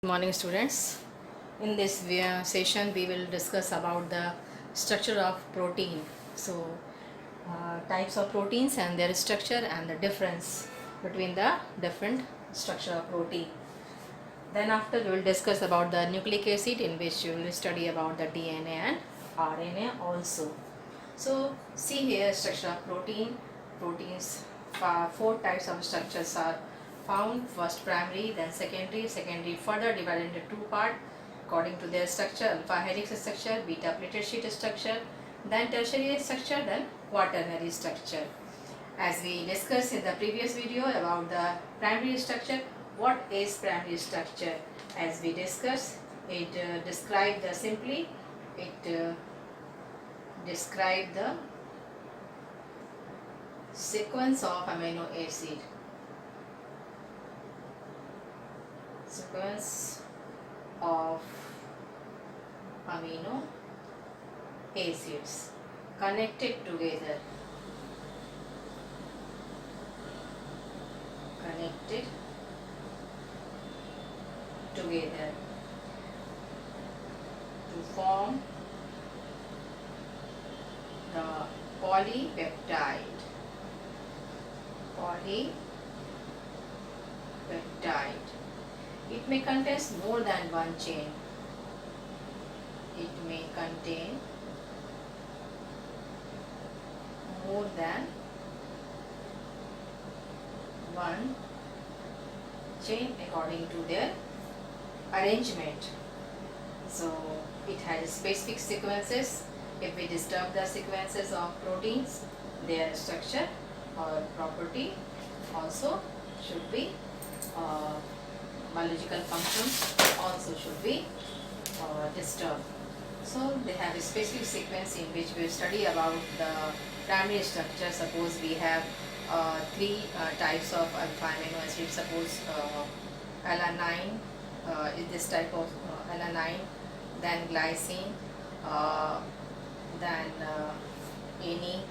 Good morning, students. In this session we will discuss about the structure of protein. So types of proteins and their structure and the difference between the different structure of protein. Then after we will discuss about the nucleic acid, in which we will study about the DNA and RNA also. So see here, structure of protein. Proteins, four types of structures are found. First primary, then secondary further divided into two parts according to their structure: alpha helix structure, beta plated sheet structure, then tertiary structure, then quaternary structure. As we discussed in the previous video about the primary structure, what is primary structure? As we discussed, it described the simply, it describe the sequence of amino acid. Sequence of amino acids connected together. Connected together to form the polypeptide. It may contain more than one chain. It may contain more than one chain according to their arrangement. So it has specific sequences. If we disturb the sequences of proteins, their structure or property also should be biological functions also should be disturbed. So they have a specific sequence in which we study about the primary structure. Suppose we have three types of alpha amino acids. Suppose alanine is this type of alanine, then glycine, then any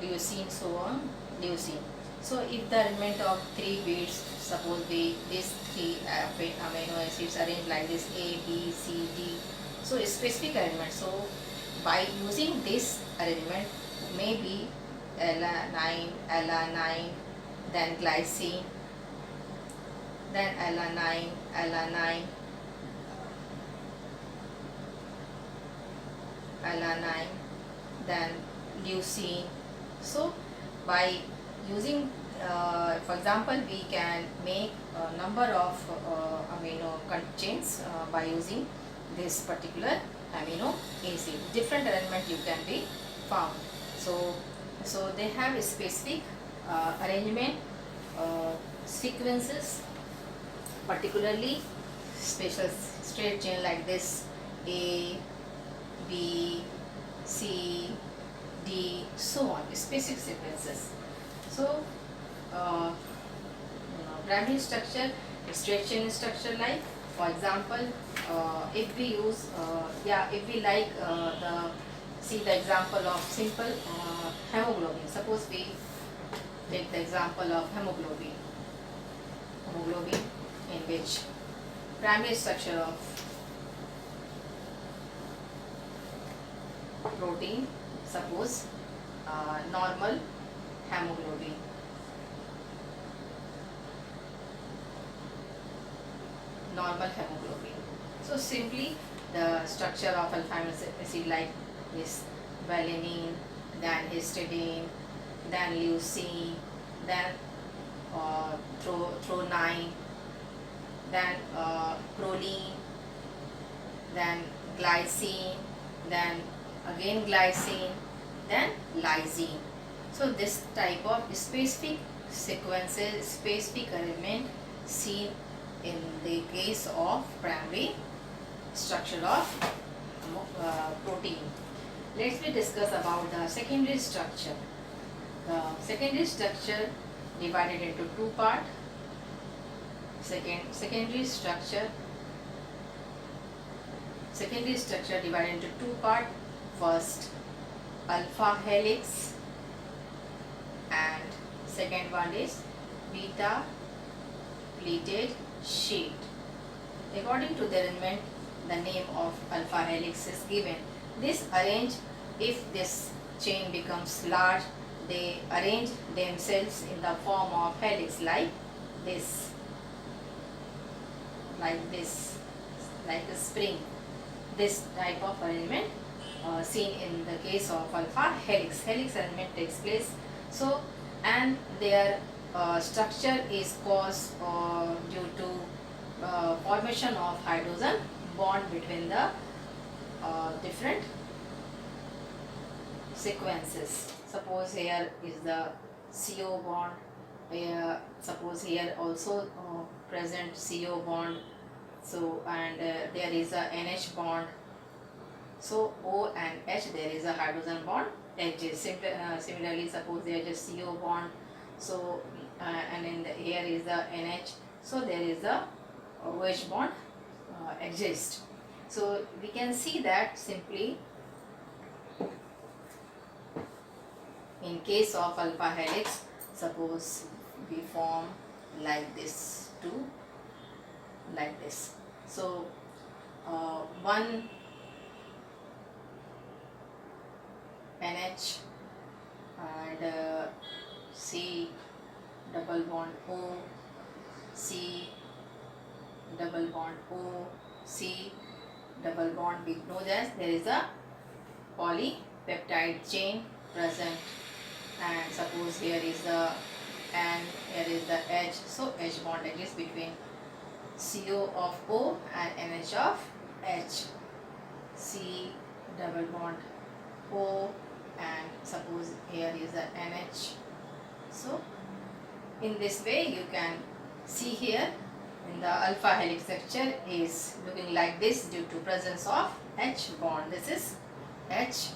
leucine, so on, leucine. So if the element of three bits, suppose these three amino acids arranged like this, A, B, C, D. So a specific arrangement. So by using this arrangement, maybe alanine, then glycine, then alanine, then leucine. So by using, for example, we can make a number of amino chains by using this particular amino acid. Different arrangement you can be found. So they have a specific arrangement sequences, particularly special straight chain like this: A, B, C, D, so on, specific sequences. So primary structure, straight chain structure, like for example, if we use if we like see the example of simple hemoglobin. Suppose we take the example of hemoglobin in which primary structure of protein, suppose normal hemoglobin. So simply the structure of alpha amino acid like this: valine, then histidine, then leucine, then threonine, then proline, then glycine, then again glycine, then lysine. So this type of specific sequences, specific arrangement seen in the case of primary structure of protein. Let's discuss about the secondary structure. The secondary structure divided into two parts. Secondary structure divided into two parts. First, alpha helix, and second one is beta pleated sheet. According to the arrangement, the name of alpha helix is given. This arrange, if this chain becomes large, they arrange themselves in the form of helix like this, like a spring. This type of arrangement seen in the case of alpha helix. Helix arrangement takes place. So, and their structure is caused due to formation of hydrogen bond between the different sequences. Suppose here is the CO bond. Suppose here also present CO bond. So, and there is a NH bond. So O and H, there is a hydrogen bond edges. Similarly, suppose there is a CO bond. So and in the here is the NH. So there is a OH bond exists. So we can see that simply in case of alpha helix. Suppose we form like this, two like this. So one NH and C double bond O, C double bond O, C double bond. We know that there is a polypeptide chain present, and suppose here is the N, here is the H. So H bond exists between CO of O and NH of H. C double bond O, and suppose here is the NH. So in this way you can see here in the alpha helix structure is looking like this due to presence of H bond. This is H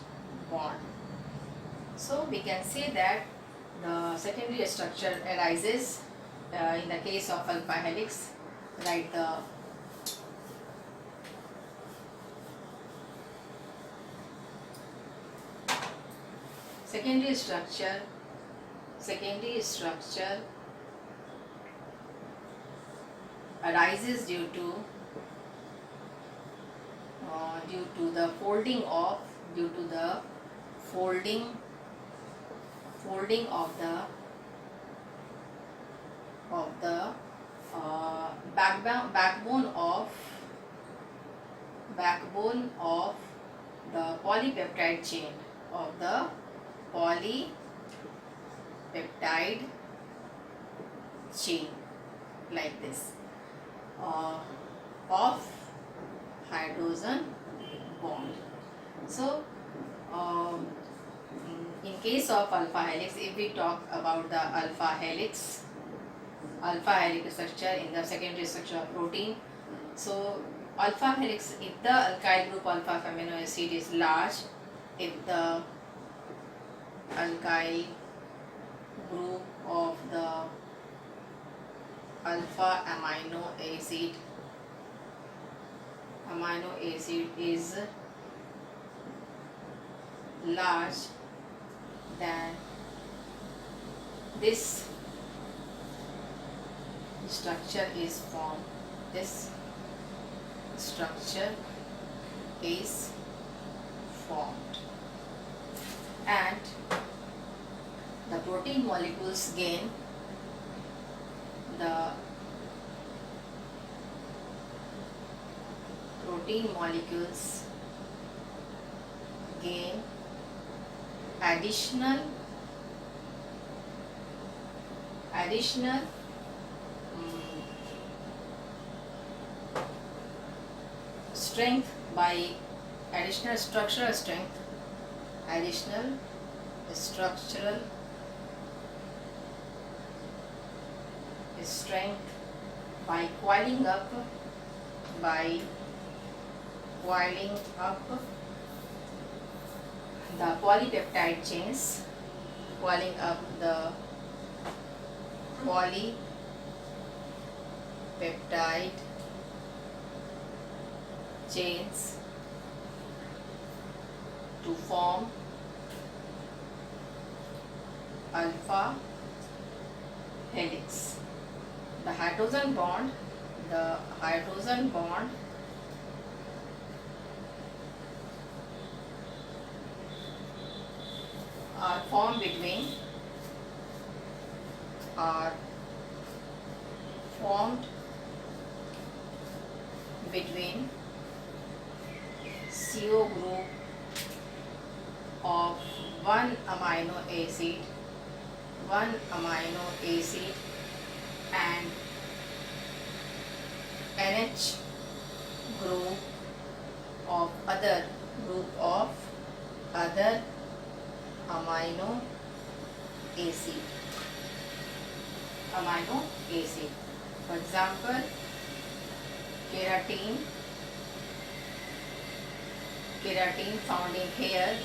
bond. So we can say that the secondary structure arises in the case of alpha helix. Write the secondary structure arises due to the folding of backbone of the polypeptide chain like this of hydrogen bond. So in case of alpha helix, if we talk about the alpha helix structure in the secondary structure of protein. So alpha helix, if the alkyl group alpha amino acid is large, if the alkyl group of the alpha amino acid is large, then this structure is formed. This structure is formed, and the protein molecules gain additional strength by additional structural strength by coiling up the polypeptide chains, coiling up the polypeptide chains to form alpha helix. The hydrogen bond the hydrogen bond are formed are formed between CO group of one amino acid and NH group of other amino acid. For example, keratin found in hair,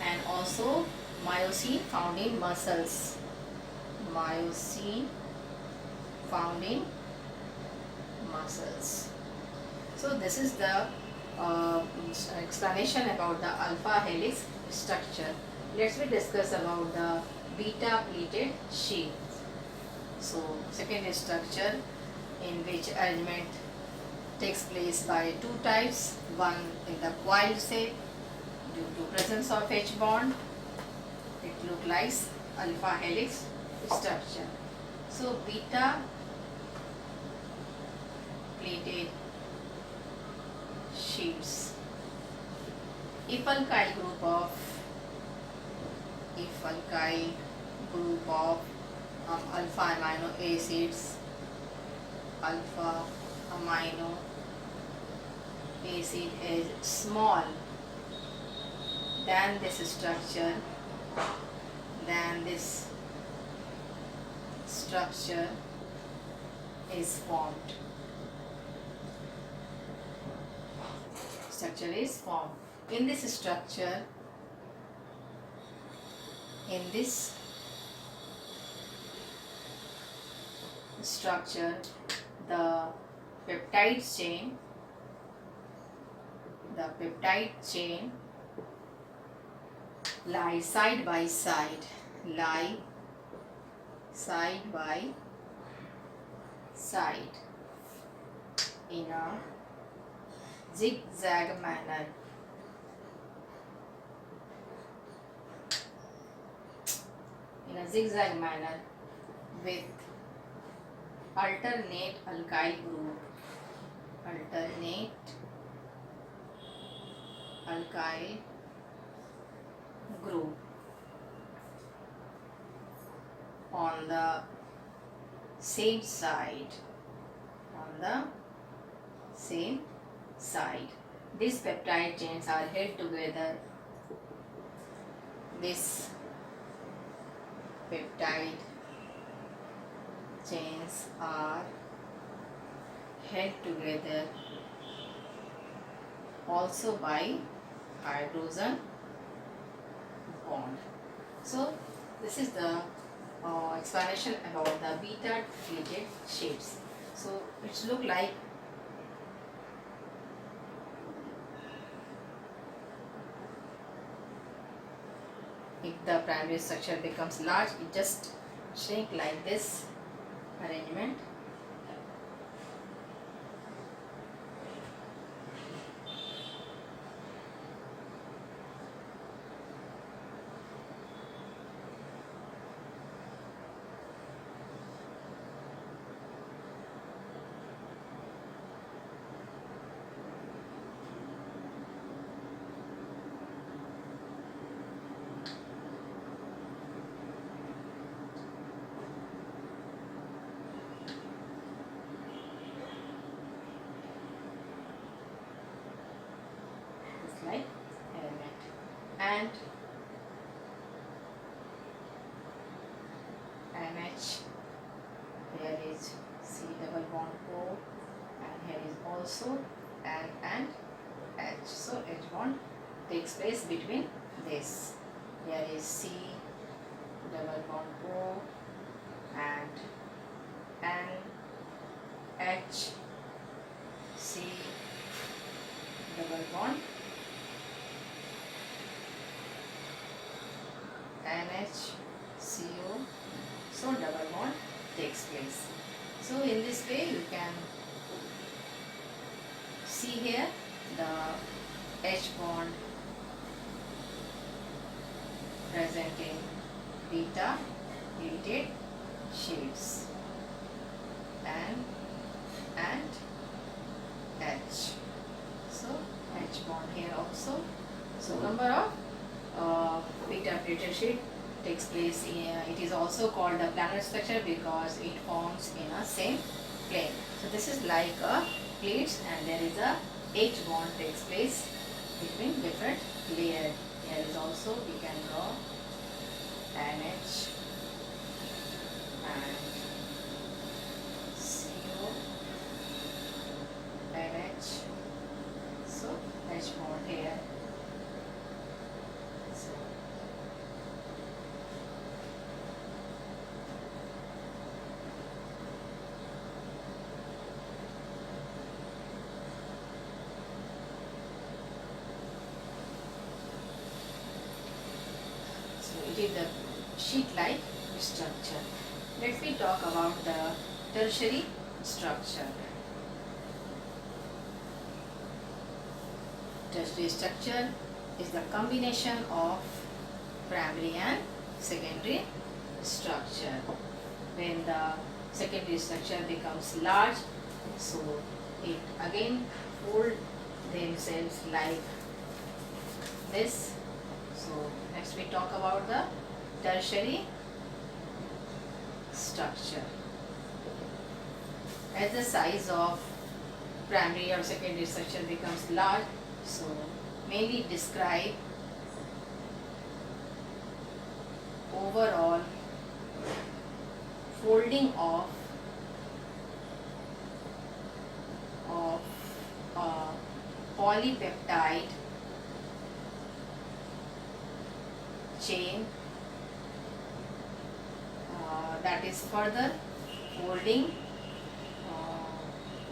and also myosin found in muscles. So this is the explanation about the alpha helix structure. Let's discuss about the beta pleated sheath. So second structure in which arrangement takes place by two types. One in the coiled shape due to presence of H bond. It looks like alpha helix structure. So beta pleated sheets. If alkyl group of alpha amino acid is small than this structure, is formed. In this structure, the peptide chain lie side by side in a zigzag manner. With alternate alkyl group on the same side. These peptide chains are held together. These peptide chains are held together also by hydrogen bond. So this is the explanation about the beta pleated sheets. So it look like if the primary structure becomes large, it just shrink like this arrangement. Like element, and NH, here is C double bond O, and here is also N and H. So H bond takes place between this. Here is C double bond O and N H C double bond NHCO So double bond takes place. So in this way you can see here the H bond present in beta related shades and H. So H bond here also. So number of beta plated sheet takes place in, it is also called a planar structure because it forms in a same plane. So this is like a plates and there is a H bond takes place between different layers. Here is also we can draw NH and CO, NH. So H bond here. So it is the sheet-like structure. Let me talk about the tertiary structure. Tertiary structure is the combination of primary and secondary structure. When the secondary structure becomes large, so it again fold themselves like this. So next we talk about the tertiary structure. As the size of primary or secondary structure becomes large, so mainly describe overall folding of a polypeptide chain that is further folding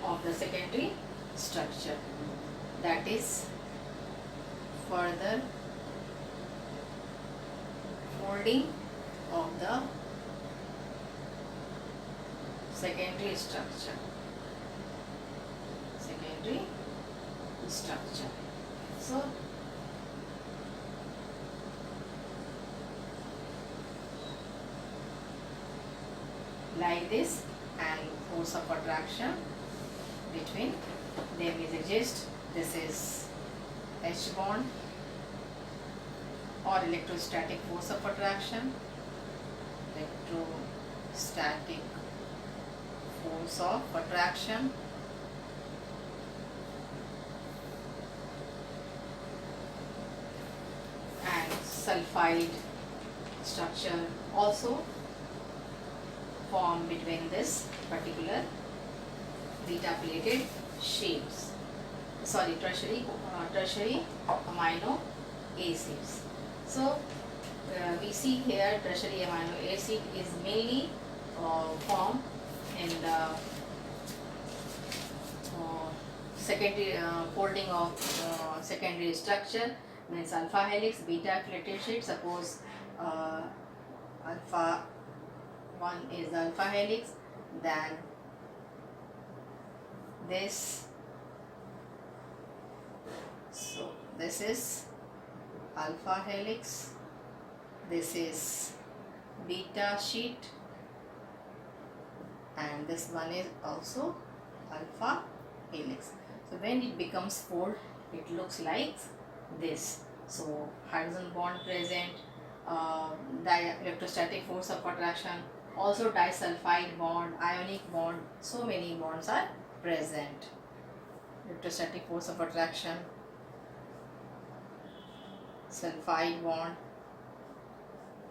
of the secondary structure, that is further folding of the secondary structure. So like this, and force of attraction between them is exist. This is H bond or electrostatic force of attraction. Electrostatic force of attraction. And sulfide structure also form between this particular beta plated sheets. Tertiary amino acids. So we see here tertiary amino acid is mainly formed in the secondary folding of secondary structure, means alpha helix, beta plated sheet. Suppose alpha 1 is the alpha helix, then this, so this is alpha helix, this is beta sheet, and this one is also alpha helix. So when it becomes fold, it looks like this. So hydrogen bond present, electrostatic force of attraction, also disulfide bond, ionic bond, so many bonds are present. Electrostatic force of attraction, sulfide bond,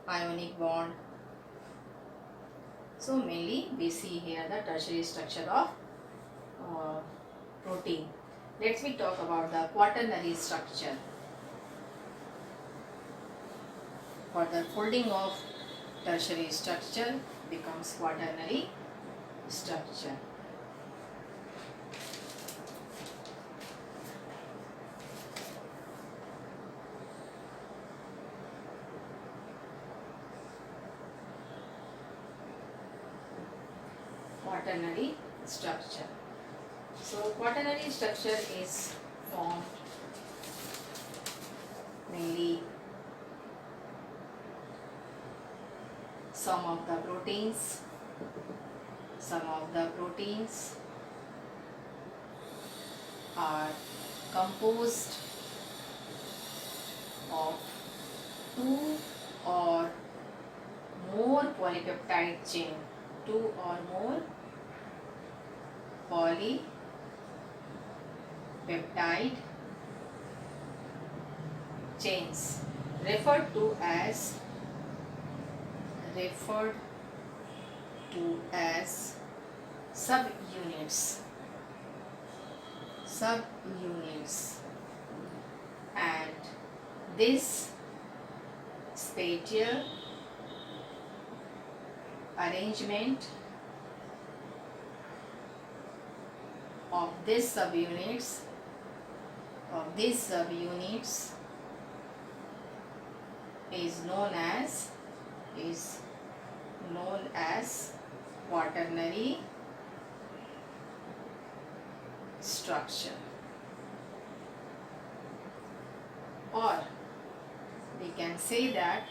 ionic bond. So mainly we see here the tertiary structure of protein. Let's we talk about the quaternary structure. Further folding of tertiary structure becomes quaternary structure. quaternary structure. So quaternary structure is formed mainly some of the proteins are composed of two or more polypeptide chain, two or more polypeptide chains referred to as subunits, and this spatial arrangement of these subunits is known as quaternary structure, or we can say that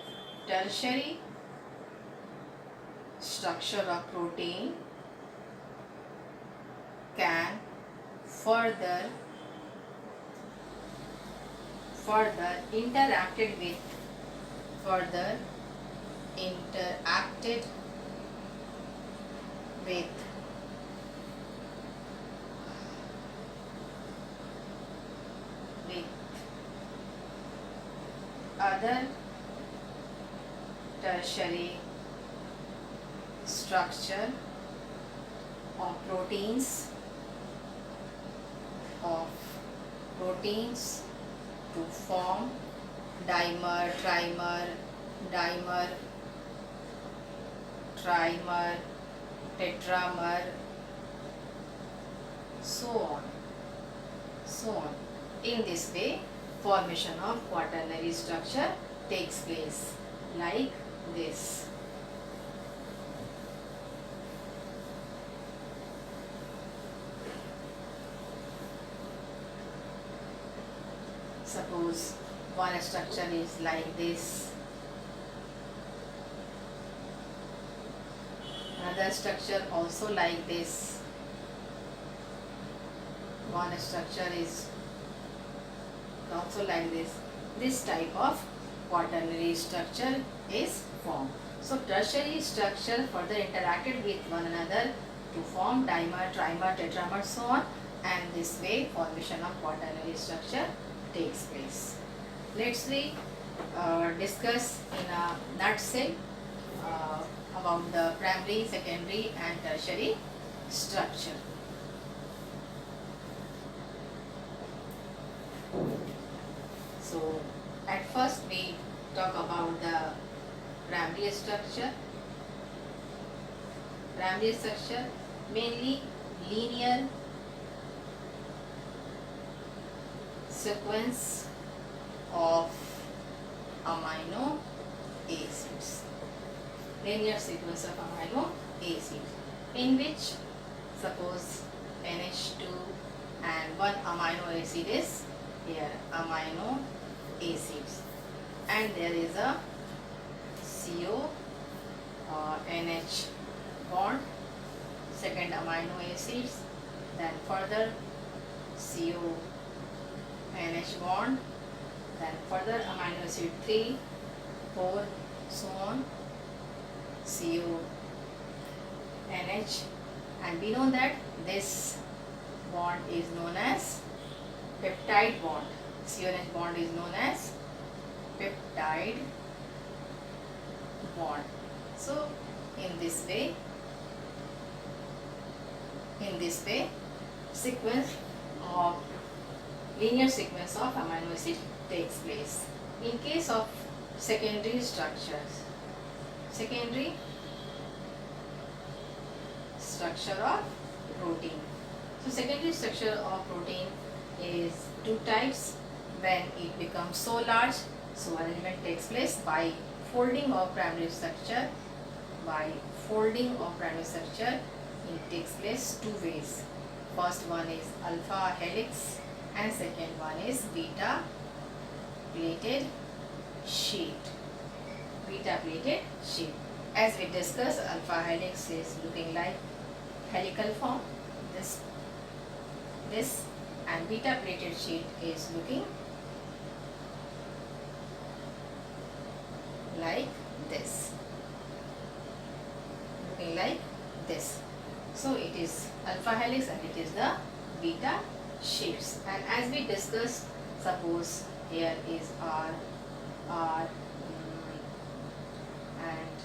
tertiary structure of protein can further interacted with other tertiary structure of proteins to form dimer, trimer, tetramer, so on. In this way, formation of quaternary structure takes place like this. Suppose one structure is like this, another structure also like this, one structure is also like this. This type of quaternary structure is formed. So tertiary structure further interacted with one another to form dimer, trimer, tetramer, so on, and this way formation of quaternary structure takes place. Let's discuss in a nutshell about the primary, secondary and tertiary structure. So at first we talk about the primary structure. Primary structure mainly linear sequence of amino acids. Linear sequence of amino acids in which suppose NH2 and one amino acid is here, amino acids, and there is a CO NH bond, second amino acids, then further CO NH bond, then further amino acid 3, 4, so on, CO NH, and we know that this bond is known as peptide bond. CONH bond is known as peptide bond. So in this way linear sequence of amino acid takes place. In case of secondary structures, secondary structure of protein. So secondary structure of protein is two types. When it becomes so large, so arrangement takes place by folding of primary structure, It takes place two ways. First one is alpha helix and second one is beta plated sheet. Beta plated sheet. As we discussed, alpha helix is looking like helical form. This and beta plated sheet is looking like this. Looking like this. So it is alpha helix and it is the beta sheets. And as we discussed, suppose here is R, and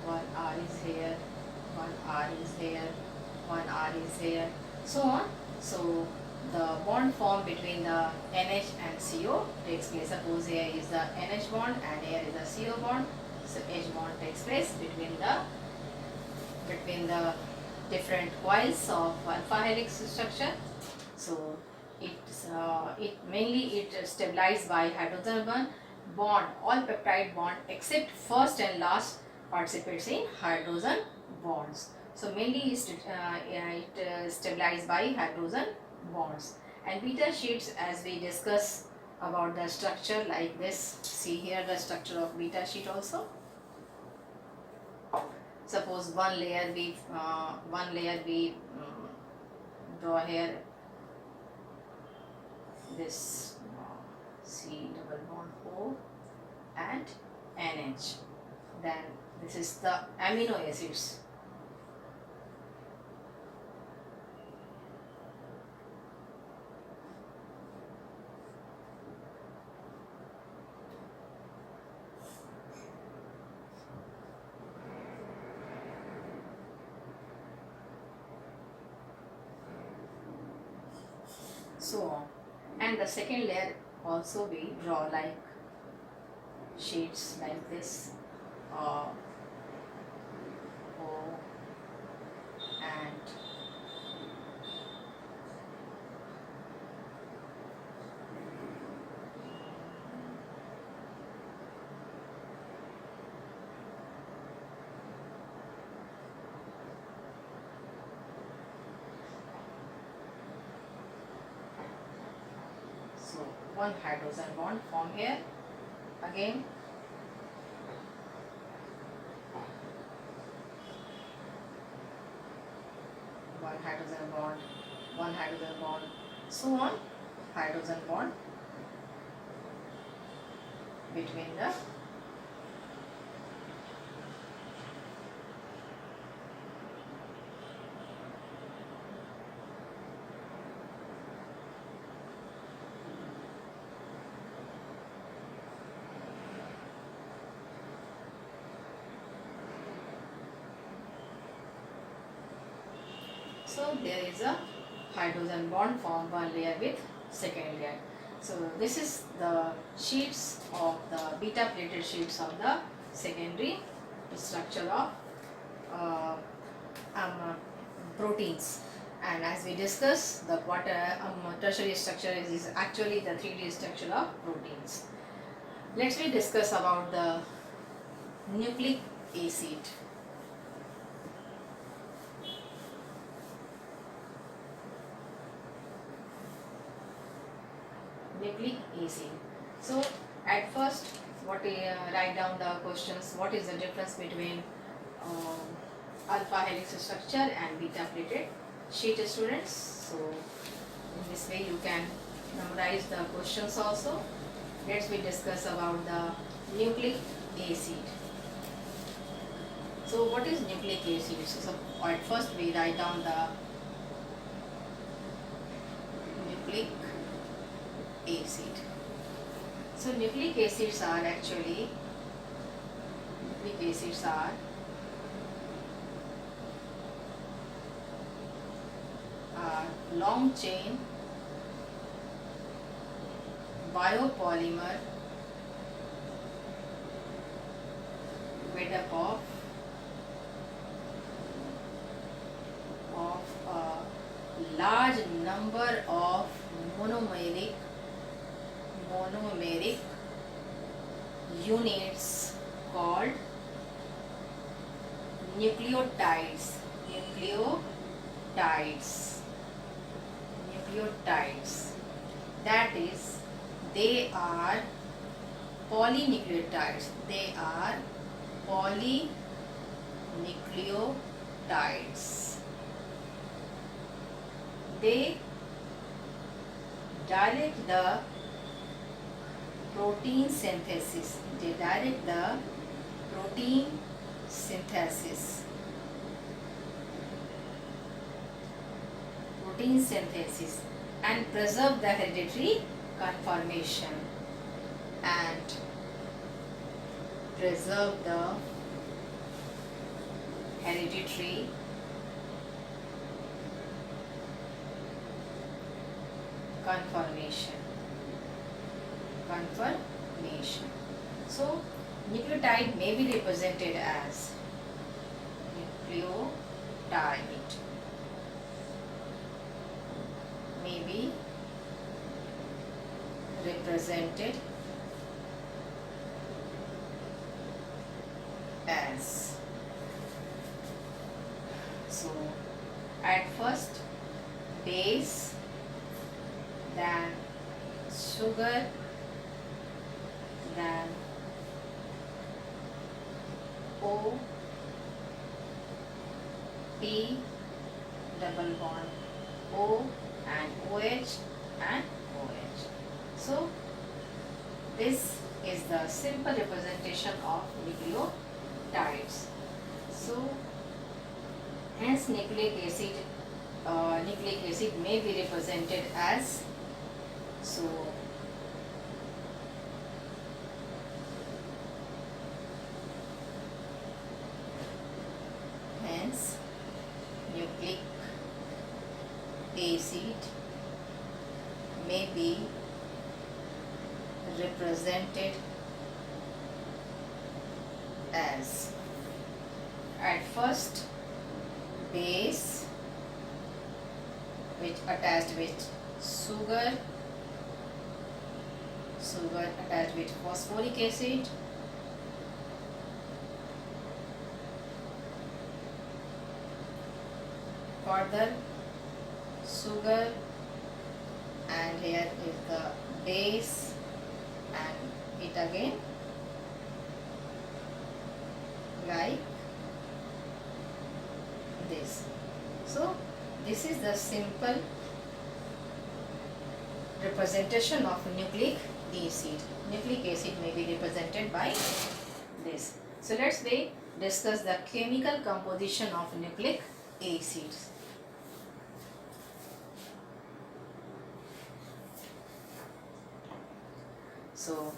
one R is here, one R is here, one R is here, so on. So the bond formed between the NH and CO takes place. Suppose here is the NH bond and here is the CO bond. So H bond takes place between the different coils of alpha helix structure. So it mainly stabilized by hydrogen bond. All peptide bond except first and last participates in hydrogen bonds. So mainly it stabilized by hydrogen bonds. And beta sheets, as we discuss about the structure like this. See here the structure of beta sheet also. Suppose one layer we draw here this C double bond O and NH. Then this is the amino acids. So on. And the second layer also we draw like sheets like this, O and so one hydrogen bond form here. Again one hydrogen bond, so on, hydrogen bond between the so there is a hydrogen bond form one layer with second layer. So this is the sheets of the beta plated sheets of the secondary structure of proteins. And as we discussed, the tertiary structure is actually the 3D structure of proteins. Let's discuss about the nucleic acid. Nucleic acid. So at first, write down the questions. What is the difference between alpha helix structure and beta plated sheet, students? So in this way you can memorize the questions also. Let's discuss about the nucleic acid. So what is nucleic acid? So at first we write down the nucleic acid. So nucleic acids are long chain biopolymer made up of a large number of monomeric units called nucleotides. nucleotides. Nucleotides. That is, they are polynucleotides. They are polynucleotides. They direct the protein synthesis. They direct the protein synthesis. Protein synthesis and preserve the hereditary conformation. And preserve the hereditary conformation. So nucleotide may be represented as nucleotide may be represented as. So at first base, then sugar, then O, P, double bond O and OH and OH. So this is the simple representation of nucleotides. So hence nucleic acid may be represented as, so hence nucleic acid may be represented as at first base which attached with sugar attached with phosphoric acid, further sugar, and here is the base and it again like this. So this is the simple representation of nucleic acid. Nucleic acid may be represented by this. So let's discuss the chemical composition of nucleic acids. So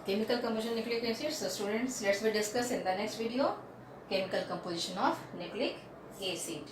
chemical composition of nucleic acids. So students, let's discuss in the next video chemical composition of nucleic acid.